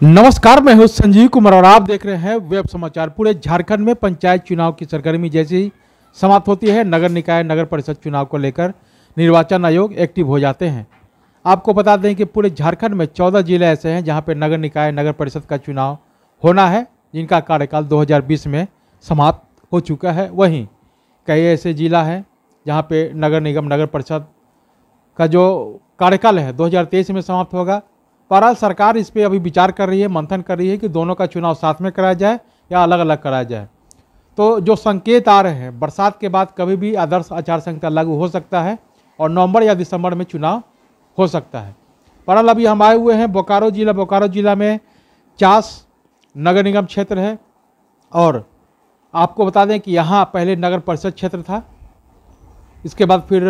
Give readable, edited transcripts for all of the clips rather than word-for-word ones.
नमस्कार, मैं हूं संजीव कुमार और आप देख रहे हैं वेब समाचार। पूरे झारखंड में पंचायत चुनाव की सरगर्मी जैसे ही समाप्त होती है, नगर निकाय नगर परिषद चुनाव को लेकर निर्वाचन आयोग एक्टिव हो जाते हैं। आपको बता दें कि पूरे झारखंड में 14 जिले ऐसे हैं जहां पे नगर निकाय नगर परिषद का चुनाव होना है, जिनका कार्यकाल 2020 में समाप्त हो चुका है। वहीं कई ऐसे जिला हैं जहाँ पे नगर निगम नगर परिषद का जो कार्यकाल है 2023 में समाप्त होगा। बहरहाल सरकार इस पर अभी विचार कर रही है, मंथन कर रही है कि दोनों का चुनाव साथ में कराया जाए या अलग अलग कराया जाए। तो जो संकेत आ रहे हैं, बरसात के बाद कभी भी आदर्श आचार संहिता लागू हो सकता है और नवंबर या दिसंबर में चुनाव हो सकता है। बहरहाल अभी हम आए हुए हैं बोकारो जिला में चास नगर निगम क्षेत्र है और आपको बता दें कि यहाँ पहले नगर परिषद क्षेत्र था, इसके बाद फिर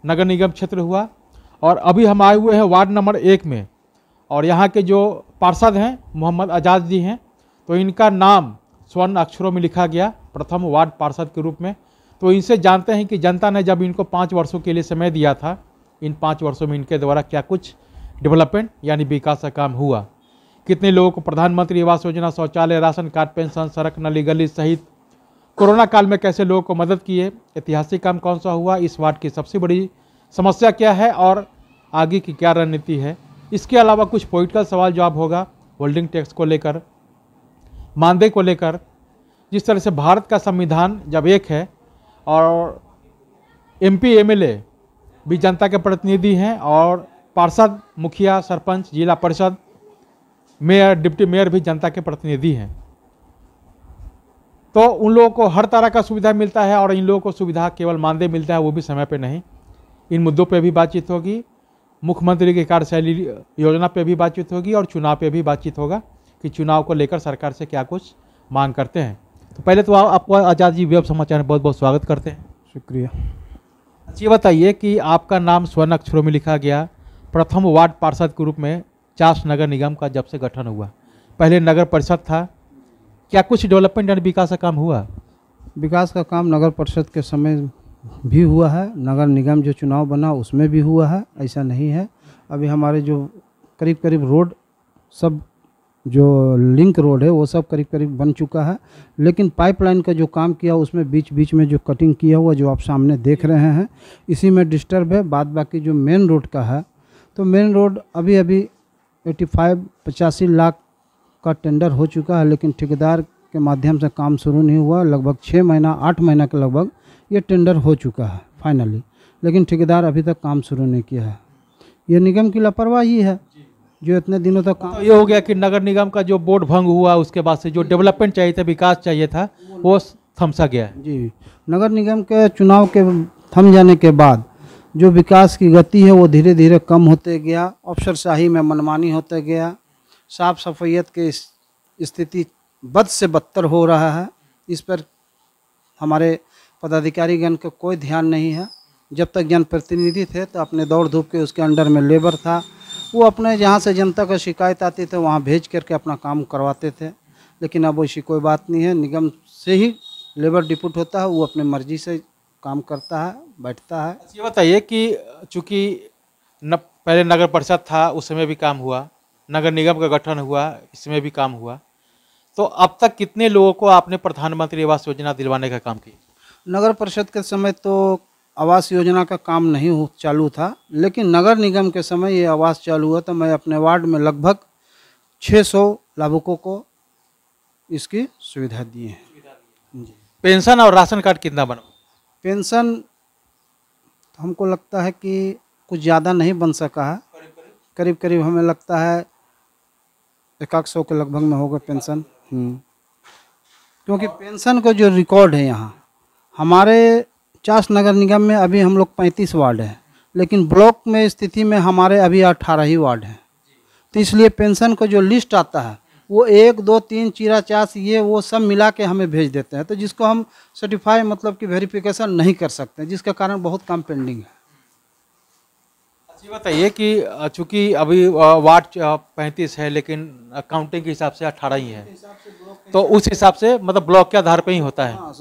नगर निगम क्षेत्र हुआ और अभी हम आए हुए हैं वार्ड नंबर 1 में। और यहाँ के जो पार्षद हैं मोहम्मद आज़ाद जी हैं, तो इनका नाम स्वर्ण अक्षरों में लिखा गया प्रथम वार्ड पार्षद के रूप में। तो इनसे जानते हैं कि जनता ने जब इनको 5 वर्षों के लिए समय दिया था, इन 5 वर्षों में इनके द्वारा क्या कुछ डेवलपमेंट यानी विकास का काम हुआ, कितने लोगों को प्रधानमंत्री आवास योजना, शौचालय, राशन कार्ड, पेंशन, सड़क, नली गली सहित कोरोना काल में कैसे लोगों को मदद किए, ऐतिहासिक काम कौन सा हुआ, इस वार्ड की सबसे बड़ी समस्या क्या है और आगे की क्या रणनीति है। इसके अलावा कुछ पॉलिटिकल सवाल जवाब होगा, होल्डिंग टैक्स को लेकर, मानदेय को लेकर। जिस तरह से भारत का संविधान जब एक है और एमपी एमएलए भी जनता के प्रतिनिधि हैं और पार्षद, मुखिया, सरपंच, जिला परिषद, मेयर, डिप्टी मेयर भी जनता के प्रतिनिधि हैं, तो उन लोगों को हर तरह का सुविधा मिलता है और इन लोगों को सुविधा केवल मानदेय मिलता है, वो भी समय पे नहीं। इन मुद्दों पे भी बातचीत होगी, मुख्यमंत्री की कार्यशैली योजना पे भी बातचीत होगी और चुनाव पे भी बातचीत होगा कि चुनाव को लेकर सरकार से क्या कुछ मांग करते हैं। तो पहले तो आपको आज़ाद जी वेब समाचार में बहुत बहुत स्वागत करते हैं। शुक्रिया। ये बताइए कि आपका नाम स्वर्ण अक्षरों में लिखा गया प्रथम वार्ड पार्षद के रूप में चास नगर निगम का जब से गठन हुआ, पहले नगर परिषद था, क्या कुछ डेवलपमेंट यानी विकास का काम हुआ? विकास का काम नगर परिषद के समय भी हुआ है, नगर निगम जो चुनाव बना उसमें भी हुआ है, ऐसा नहीं है। अभी हमारे जो करीब करीब रोड सब जो लिंक रोड है वो सब करीब करीब बन चुका है, लेकिन पाइपलाइन का जो काम किया उसमें बीच बीच में जो कटिंग किया हुआ जो आप सामने देख रहे हैं इसी में डिस्टर्ब है। बाद बाकी जो मेन रोड का है, तो मेन रोड अभी 85 लाख का टेंडर हो चुका है, लेकिन ठेकेदार के माध्यम से काम शुरू नहीं हुआ। लगभग 6 महीना 8 महीना के लगभग ये टेंडर हो चुका है फाइनली, लेकिन ठेकेदार अभी तक काम शुरू नहीं किया है। ये निगम की लापरवाही है जो इतने दिनों तक काम। तो ये हो गया कि नगर निगम का जो बोर्ड भंग हुआ, उसके बाद से जो डेवलपमेंट चाहिए था, विकास चाहिए था, वो थमसा गया है। जी, नगर निगम के चुनाव के थम जाने के बाद जो विकास की गति है वो धीरे धीरे कम होते गया, अफसरशाही में मनमानी होते गया, साफ सफाइयत की स्थिति बद से बदतर हो रहा है। इस पर हमारे पदाधिकारीगण का कोई ध्यान नहीं है। जब तक जनप्रतिनिधि थे तो अपने दौड़ धूप के उसके अंडर में लेबर था, वो अपने जहाँ से जनता का शिकायत आती थे वहाँ भेज करके अपना काम करवाते थे, लेकिन अब वैसी कोई बात नहीं है। निगम से ही लेबर डिप्यूट होता है, वो अपनी मर्जी से काम करता है, बैठता है। ये बताइए कि चूँकि पहले नगर परिषद था उस समय भी काम हुआ, नगर निगम का गठन हुआ इसमें भी काम हुआ, तो अब तक कितने लोगों को आपने प्रधानमंत्री आवास योजना दिलवाने का काम किया? नगर परिषद के समय तो आवास योजना का काम नहीं चालू था, लेकिन नगर निगम के समय ये आवास चालू हुआ, तो मैं अपने वार्ड में लगभग 600 लाभुकों को इसकी सुविधा दी है। जी। पेंशन और राशन कार्ड कितना बना? पेंशन हमको लगता है कि कुछ ज़्यादा नहीं बन सका है, करीब करीब हमें लगता है 100 के लगभग में होगा पेंशन। क्योंकि पेंशन का जो रिकॉर्ड है यहाँ हमारे चास नगर निगम में अभी हम लोग 35 वार्ड हैं, लेकिन ब्लॉक में स्थिति में हमारे अभी 18 ही वार्ड हैं। तो इसलिए पेंशन का जो लिस्ट आता है वो 1 2 3 चीरा चास ये वो सब मिला के हमें भेज देते हैं, तो जिसको हम सर्टिफाई मतलब कि वेरिफिकेशन नहीं कर सकते, जिसके कारण बहुत काम पेंडिंग है। ये बताइए कि चूँकि अभी वार्ड 35 है लेकिन काउंटिंग के हिसाब से 18 ही है, तो उस हिसाब से मतलब ब्लॉक के आधार पे ही होता है। हाँ,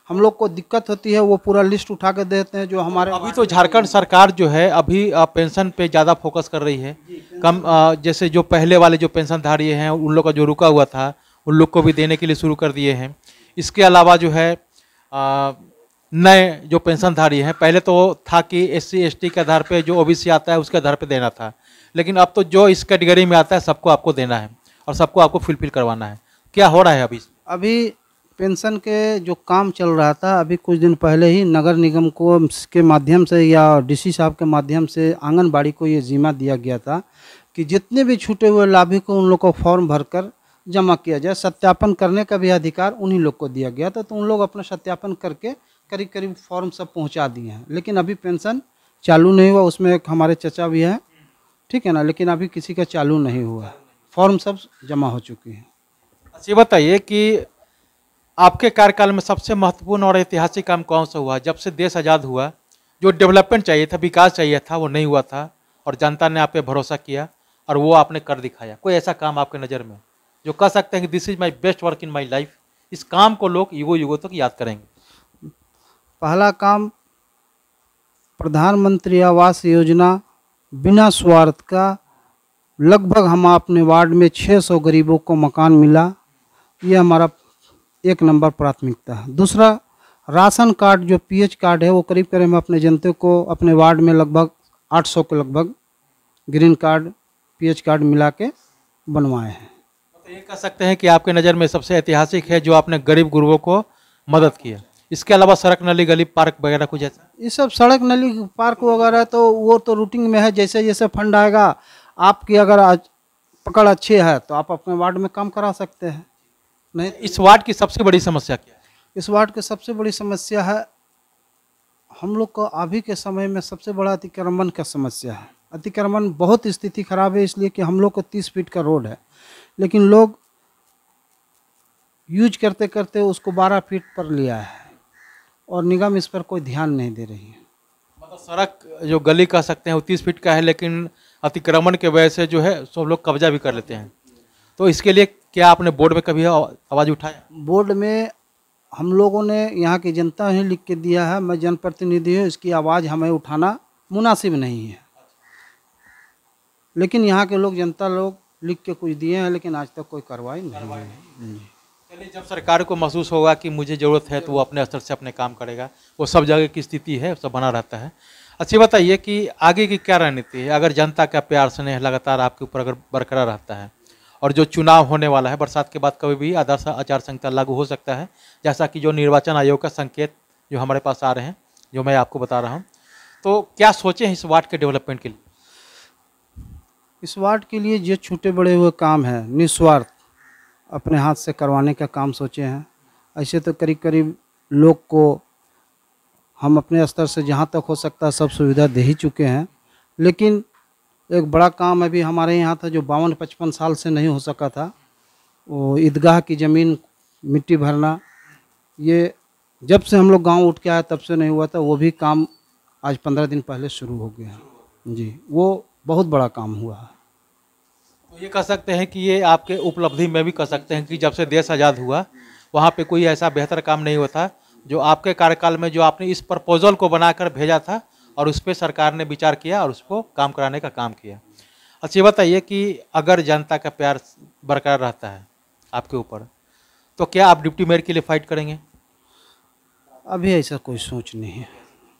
हम लोग को दिक्कत होती है वो पूरा लिस्ट उठा के देते हैं जो हमारे। अभी तो झारखंड सरकार जो है अभी पेंशन पे ज़्यादा फोकस कर रही है। कम जैसे जो पहले वाले जो पेंशनधारी हैं उन लोग का जो रुका हुआ था उन लोग को भी देने के लिए शुरू कर दिए हैं। इसके अलावा जो है नए जो पेंशनधारी हैं, पहले तो था कि SC ST के आधार पे जो OBC आता है उसके आधार पे देना था, लेकिन अब तो जो इस कैटेगरी में आता है सबको आपको देना है और सबको आपको फुलफिल करवाना है। क्या हो रहा है अभी पेंशन के जो काम चल रहा था, अभी कुछ दिन पहले ही नगर निगम को के माध्यम से या DC साहब के माध्यम से आंगनबाड़ी को ये जिम्मा दिया गया था कि जितने भी छूटे हुए लाभी को उन लोग को फॉर्म भरकर जमा किया जाए। सत्यापन करने का भी अधिकार उन्हीं लोग को दिया गया था, तो उन लोग अपना सत्यापन करके करीब करीब फॉर्म सब पहुंचा दिए हैं। लेकिन अभी पेंशन चालू नहीं हुआ, उसमें एक हमारे चचा भी हैं, ठीक है ना, लेकिन अभी किसी का चालू नहीं हुआ, फॉर्म सब जमा हो चुके हैं। अच्छा बताइए कि आपके कार्यकाल में सबसे महत्वपूर्ण और ऐतिहासिक काम कौन सा हुआ? जब से देश आज़ाद हुआ, जो डेवलपमेंट चाहिए था, विकास चाहिए था, वो नहीं हुआ था और जनता ने आप पे भरोसा किया और वो आपने कर दिखाया। कोई ऐसा काम आपके नज़र में जो कह सकते हैं कि this is my best work in my life, इस काम को लोग युगों युगों तक याद करेंगे? पहला काम प्रधानमंत्री आवास योजना, बिना स्वार्थ का लगभग हम अपने वार्ड में 600 गरीबों को मकान मिला, ये हमारा 1 नंबर प्राथमिकता है। दूसरा, राशन कार्ड जो PH कार्ड है वो करीब करीब हम अपने जनता को अपने वार्ड में लगभग 800 के लगभग ग्रीन कार्ड PH कार्ड मिला के बनवाए हैं। तो ये कह सकते हैं कि आपके नज़र में सबसे ऐतिहासिक है जो आपने गरीब गुरबों को मदद किया। इसके अलावा सड़क नली गली पार्क वगैरह कुछ ऐसा? ये सब सड़क नली पार्क वगैरह तो वो तो रूटीन में है, जैसे जैसे फंड आएगा आपकी अगर आज पकड़ अच्छी है तो आप अपने वार्ड में काम करा सकते हैं। नहीं, इस वार्ड की सबसे बड़ी समस्या क्या है? इस वार्ड की सबसे बड़ी समस्या है, हम लोग को अभी के समय में सबसे बड़ा अतिक्रमण का समस्या है। अतिक्रमण बहुत स्थिति खराब है, इसलिए कि हम लोग को 30 फीट का रोड है, लेकिन लोग यूज करते करते उसको 12 फीट पर लिया है और निगम इस पर कोई ध्यान नहीं दे रही है। मतलब सड़क जो गली कह सकते हैं वो 30 फीट का है, लेकिन अतिक्रमण के वजह से जो है सब लोग कब्जा भी कर लेते हैं। तो इसके लिए क्या आपने बोर्ड में कभी आवाज़ उठाया? बोर्ड में हम लोगों ने, यहाँ की जनता ही लिख के दिया है, मैं जनप्रतिनिधि हूँ, इसकी आवाज़ हमें उठाना मुनासिब नहीं है। लेकिन यहाँ के लोग, जनता लोग लिख के कुछ दिए हैं, लेकिन आज तक कोई कार्रवाई नहीं हुई है। चलिए, जब सरकार को महसूस होगा कि मुझे ज़रूरत है तो वो अपने स्तर से अपने काम करेगा। वो सब जगह की स्थिति है, सब बना रहता है। अच्छा बताइए कि आगे की क्या रणनीति है? अगर जनता का प्यार स्नेह लगातार आपके ऊपर अगर बरकरार रहता है और जो चुनाव होने वाला है, बरसात के बाद कभी भी आदर्श आचार संहिता लागू हो सकता है, जैसा कि जो निर्वाचन आयोग का संकेत जो हमारे पास आ रहे हैं, जो मैं आपको बता रहा हूँ, तो क्या सोचें इस वार्ड के डेवलपमेंट के लिए? इस वार्ड के लिए जो छोटे बड़े हुए काम हैं, निस्वार्थ अपने हाथ से करवाने का काम सोचे हैं। ऐसे तो करीब करीब लोग को हम अपने स्तर से जहाँ तक हो सकता है सब सुविधा दे ही चुके हैं, लेकिन एक बड़ा काम अभी हमारे यहाँ था जो 52-55 साल से नहीं हो सका था, वो ईदगाह की ज़मीन मिट्टी भरना। ये जब से हम लोग गांव उठ के आए तब से नहीं हुआ था, वो भी काम आज 15 दिन पहले शुरू हो गया जी। वो बहुत बड़ा काम हुआ है। तो ये कह सकते हैं कि ये आपके उपलब्धि में भी कह सकते हैं कि जब से देश आज़ाद हुआ वहाँ पे कोई ऐसा बेहतर काम नहीं हुआ था जो आपके कार्यकाल में, जो आपने इस प्रपोजल को बनाकर भेजा था और उस पर सरकार ने विचार किया और उसको काम कराने का काम किया। अच्छा ये बताइए कि अगर जनता का प्यार बरकरार रहता है आपके ऊपर, तो क्या आप डिप्टी मेयर के लिए फाइट करेंगे? अभी ऐसा कोई सोच नहीं है,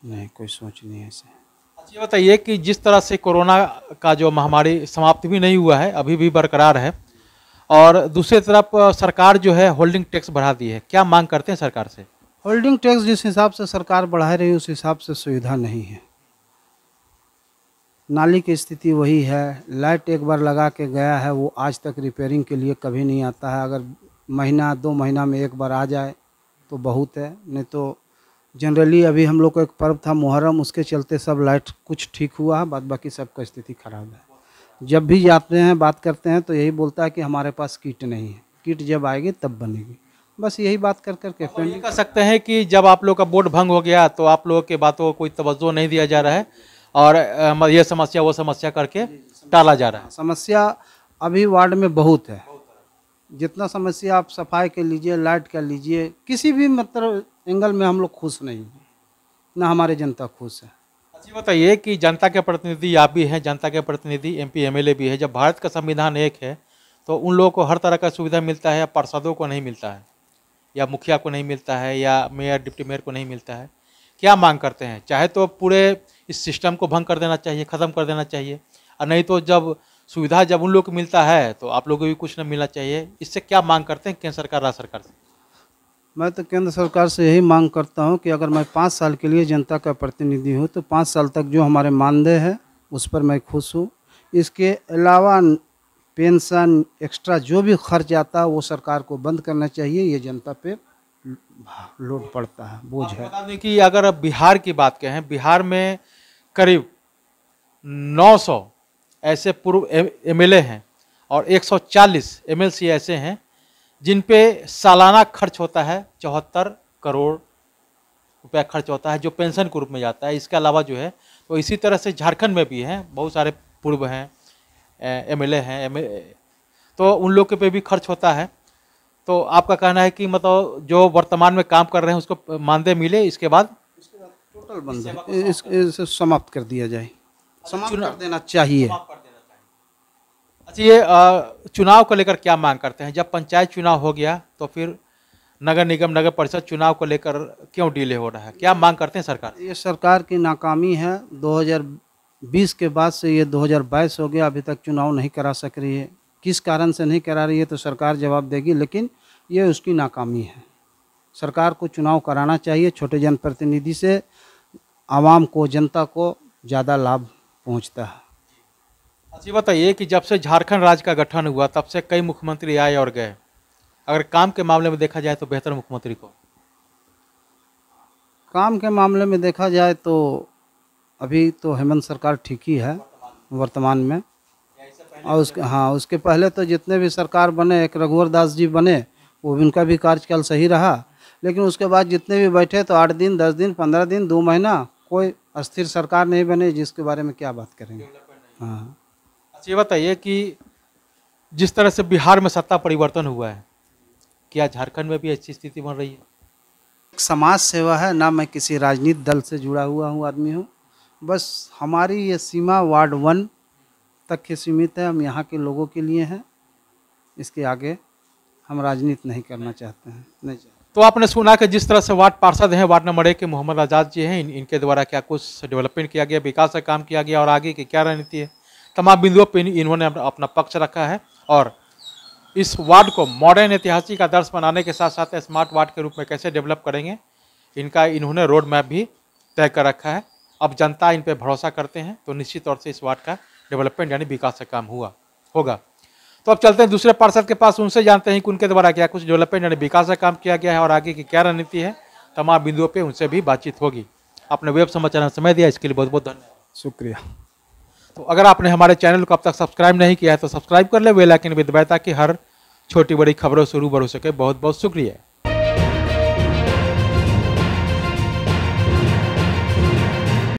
नहीं कोई सोच नहीं है ऐसे। अच्छा ये बताइए कि जिस तरह से कोरोना का जो महामारी समाप्त भी नहीं हुआ है, अभी भी बरकरार है, और दूसरी तरफ सरकार जो है होल्डिंग टैक्स बढ़ा दी है, क्या मांग करते हैं सरकार से? होल्डिंग टैक्स जिस हिसाब से सरकार बढ़ा रही है उस हिसाब से सुविधा नहीं है। नाली की स्थिति वही है, लाइट एक बार लगा के गया है, वो आज तक रिपेयरिंग के लिए कभी नहीं आता है। अगर महीना 2 महीना में एक बार आ जाए तो बहुत है, नहीं तो जनरली अभी हम लोग को एक पर्व था मुहर्रम, उसके चलते सब लाइट कुछ ठीक हुआ है, बाद बाकी सबका स्थिति खराब है। जब भी जाते हैं बात करते हैं तो यही बोलता है कि हमारे पास किट नहीं है, किट जब आएगी तब बनेगी। बस यही बात कर करके ये कह सकते हैं कि जब आप लोग का बोर्ड भंग हो गया तो आप लोगों के बातों को कोई तवज्जो नहीं दिया जा रहा है और ये समस्या वो समस्या करके टाला जा रहा है। समस्या अभी वार्ड में बहुत है। जितना समस्या आप सफाई के लीजिए, लाइट का लीजिए, किसी भी मतलब एंगल में हम लोग खुश नहीं हैं, ना हमारी जनता खुश है। अच्छा बताइए कि जनता के प्रतिनिधि आप भी हैं, जनता के प्रतिनिधि एमपी एमएलए भी है। जब भारत का संविधान एक है तो उन लोगों को हर तरह का सुविधा मिलता है, या पार्षदों को नहीं मिलता है, या मुखिया को नहीं मिलता है, या मेयर डिप्टी मेयर को नहीं मिलता है। क्या मांग करते हैं? चाहे तो पूरे इस सिस्टम को भंग कर देना चाहिए, ख़त्म कर देना चाहिए, और नहीं तो जब सुविधा जब उन लोग को मिलता है तो आप लोगों को भी कुछ न मिलना चाहिए। इससे क्या मांग करते हैं केंद्र सरकार, राज्य सरकार से? मैं तो केंद्र सरकार से यही मांग करता हूं कि अगर मैं 5 साल के लिए जनता का प्रतिनिधि हूं तो 5 साल तक जो हमारे मानदेय है उस पर मैं खुश हूं। इसके अलावा पेंशन एक्स्ट्रा जो भी खर्च आता है वो सरकार को बंद करना चाहिए। ये जनता पे लोड पड़ता है, बोझ है। बता दें कि अगर बिहार की बात कहें, बिहार में करीब 900 ऐसे पूर्व एमएलए हैं और 140 एमएलसी ऐसे हैं जिन पे सालाना खर्च होता है 74 करोड़ रुपया खर्च होता है, जो पेंशन के रूप में जाता है। इसके अलावा जो है तो इसी तरह से झारखंड में भी हैं, बहुत सारे पूर्व हैं एमएलए हैं, तो उन लोग के पे भी खर्च होता है। तो आपका कहना है कि मतलब जो वर्तमान में काम कर रहे हैं उसको मानदेय मिले, इसके बाद टोटल बंद है, इसे समाप्त कर दिया जाए, समाप्त कर देना चाहिए। अच्छा, ये चुनाव को लेकर क्या मांग करते हैं? जब पंचायत चुनाव हो गया तो फिर नगर निगम नगर परिषद चुनाव को लेकर क्यों डिले हो रहा है? क्या मांग करते हैं सरकार? ये सरकार की नाकामी है। 2020 के बाद से ये 2022 हो गया, अभी तक चुनाव नहीं करा सक रही है। किस कारण से नहीं करा रही है तो सरकार जवाब देगी, लेकिन ये उसकी नाकामी है। सरकार को चुनाव कराना चाहिए, छोटे जनप्रतिनिधि से आवाम को, जनता को ज़्यादा लाभ पहुंचता है। अच्छा बताइए कि जब से झारखंड राज्य का गठन हुआ तब से कई मुख्यमंत्री आए और गए। अगर काम के मामले में देखा जाए तो बेहतर मुख्यमंत्री को? काम के मामले में देखा जाए तो अभी तो हेमंत सरकार ठीक ही है वर्तमान में। और उसके पहले तो जितने भी सरकार बने, एक रघुवर दास जी बने, वो भी उनका भी कार्यकाल सही रहा। लेकिन उसके बाद जितने भी बैठे तो 8 दिन 10 दिन 15 दिन 2 महीना कोई अस्थिर सरकार नहीं बने, जिसके बारे में क्या बात करेंगे। हाँ, अच्छा ये बताइए कि जिस तरह से बिहार में सत्ता परिवर्तन हुआ है, क्या झारखंड में भी अच्छी स्थिति बन रही है? समाज सेवा है ना, मैं किसी राजनीतिक दल से जुड़ा हुआ हूँ आदमी हूँ। बस हमारी ये सीमा वार्ड 1 तक के सीमित है, हम यहाँ के लोगों के लिए हैं। इसके आगे हम राजनीति नहीं करना चाहते हैं, नहीं चाहते। तो आपने सुना कि जिस तरह से वार्ड पार्षद हैं, वार्ड नंबर 1 के मोहम्मद आज़ाद जी हैं, इनके द्वारा क्या कुछ डेवलपमेंट किया गया, विकास का काम किया गया, और आगे की क्या रणनीति है, तमाम बिंदुओं पर इन्होंने अपना पक्ष रखा है। और इस वार्ड को मॉडर्न ऐतिहासिक आदर्श बनाने के साथ साथ स्मार्ट वार्ड के रूप में कैसे डेवलप करेंगे, इनका इन्होंने रोड मैप भी तय कर रखा है। अब जनता इन पर भरोसा करते हैं तो निश्चित तौर से इस वार्ड का डेवलपमेंट यानी विकास का काम होगा। तो अब चलते हैं दूसरे पार्षद के पास, उनसे जानते हैं कि उनके द्वारा क्या कुछ डेवलपमेंट यानी विकास का काम किया गया है और आगे की क्या रणनीति है। तमाम बिंदुओं पे उनसे भी बातचीत होगी। आपने वेब समाचार में समय दिया, इसके लिए बहुत बहुत धन्यवाद। शुक्रिया। तो अगर आपने हमारे चैनल को अब तक सब्सक्राइब नहीं किया है तो सब्सक्राइब कर ले, बेल आइकन भी दबाएं ताकि हर छोटी बड़ी खबरों से रूबरू हो सके। बहुत बहुत शुक्रिया।